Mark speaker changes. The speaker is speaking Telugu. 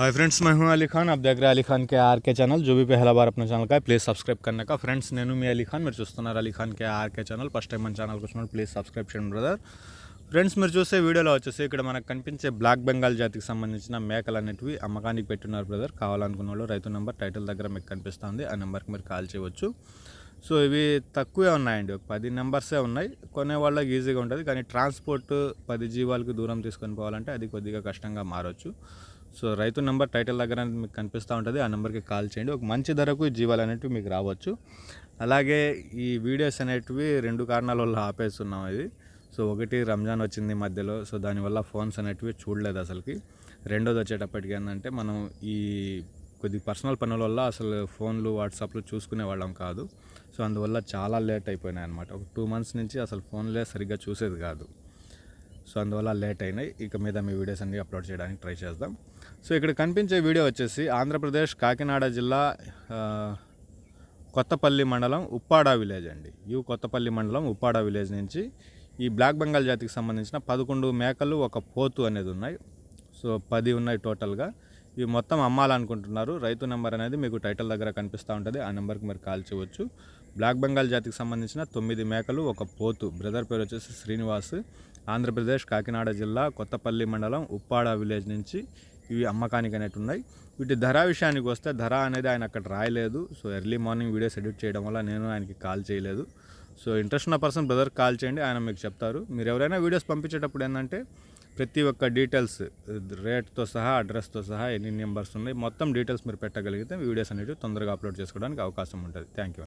Speaker 1: हाय फ्रेंड्स, मैं हूं अली खान। आप देख रहे हैं अली खान के आर के चैनल। जो भी पहला बार अपने चैनल का है प्लीज़ सब्सक्రైब करने का। ఫ్రెండ్స్ నేను మీ అలీ ఖాన్, మీరు చూస్తున్నారు అలీ ఖాన్ కే ఆర్కే ఛానల్. ఫస్ట్ టైం మన ఛానల్కి వచ్చినప్పుడు ప్లీజ్ సబ్స్క్రైబ్ చేయండి బ్రదర్. ఫ్రెండ్స్, మీరు చూసే వీడియోలో వచ్చేసి ఇక్కడ మనకు కనిపించే బ్లాక్ బెంగాల్ జాతికి సంబంధించిన మేకలు అనేటివి అమ్మకానికి పెట్టున్నారు బ్రదర్. కావాలనుకున్న వాళ్ళు రైతు నెంబర్ టైటిల్ దగ్గర మీకు కనిపిస్తుంది, ఆ నెంబర్కి మీరు కాల్ చేయవచ్చు. సో ఇవి తక్కువే ఉన్నాయండి, ఒక 10 నెంబర్సే ఉన్నాయి. కొనే వాళ్ళకి ఈజీగా ఉంటుంది, కానీ ట్రాన్స్పోర్ట్ 10 జీవాలకు దూరం తీసుకొని పోవాలంటే అది కొద్దిగా కష్టంగా మారవచ్చు. సో రైతు నెంబర్ టైటిల్ దగ్గర మీకు కనిపిస్తూ ఉంటుంది, ఆ నెంబర్కి కాల్ చేయండి. ఒక మంచి ధరకు ఈ జీవాలు అనేటివి మీకు రావచ్చు. అలాగే ఈ వీడియోస్ అనేటివి 2 కారణాల వల్ల ఆపేస్తున్నాం. ఇది సో ఒకటి, రంజాన్ వచ్చింది మధ్యలో, సో దానివల్ల ఫోన్స్ అనేటివి చూడలేదు అసలుకి. రెండోది వచ్చేటప్పటికి ఏంటంటే మనం ఈ కొద్ది పర్సనల్ పనుల వల్ల అసలు ఫోన్లు వాట్సాప్లు చూసుకునే వాళ్ళం కాదు. సో అందువల్ల చాలా లేట్ అయిపోయినాయి అనమాట. ఒక 2 మంత్స్ నుంచి అసలు ఫోన్లే సరిగ్గా చూసేది కాదు. సో అందువల్ల లేట్ అయినాయి. ఇక మీద మీ వీడియోస్ అన్ని అప్లోడ్ చేయడానికి ట్రై చేద్దాం. సో ఇక్కడ కనిపించే వీడియో వచ్చేసి ఆంధ్రప్రదేశ్ కాకినాడ జిల్లా కొత్తపల్లి మండలం ఉప్పాడ విలేజ్ అండి. కొత్తపల్లి మండలం ఉప్పాడ విలేజ్ నుంచి ఈ బ్లాక్ బెంగాల్ జాతికి సంబంధించిన 11 మేకలు, ఒక పోతు అనేది ఉన్నాయి. సో 10 ఉన్నాయి టోటల్గా. ఇవి మొత్తం అమ్మాలనుకుంటున్నారు. రైతు నెంబర్ అనేది మీకు టైటిల్ దగ్గర కనిపిస్తూ ఉంటుంది, ఆ నెంబర్కి మీరు కాల్ చేయవచ్చు. బ్లాక్ బెంగాల్ జాతికి సంబంధించిన 9 మేకలు, ఒక పోతు. బ్రదర్ పేరు వచ్చేసి శ్రీనివాస్. ఆంధ్రప్రదేశ్ కాకినాడ జిల్లా కొత్తపల్లి మండలం ఉప్పాడ విలేజ్ నుంచి ఇవి అమ్మకానికి అనేవి ఉన్నాయి. వీటి ధర విషయానికి వస్తే ధర అనేది ఆయన అక్కడ రాయలేదు. So early morning videos edit చేయడం వల్ల నేను ఆయనకి కాల్ చేయలేదు. సో ఇంట్రెస్ట్ ఉన్న పర్సన్ బ్రదర్ కాల్ చేయండి, ఆయన మీకు చెప్తారు. మీరు ఎవరైనా వీడియోస్ పంపించేటప్పుడు ఏంటంటే ప్రతి ఒక్క డీటెయిల్స్, రేట్తో సహా, అడ్రస్తో సహా, ఎన్ని నెంబర్స్ ఉన్నాయి, మొత్తం డీటెయిల్స్ మీరు పెట్టగలిగితే వీడియోస్ అనేవి తొందరగా అప్లోడ్ చేసుకోవడానికి అవకాశం ఉంటుంది. Thank you.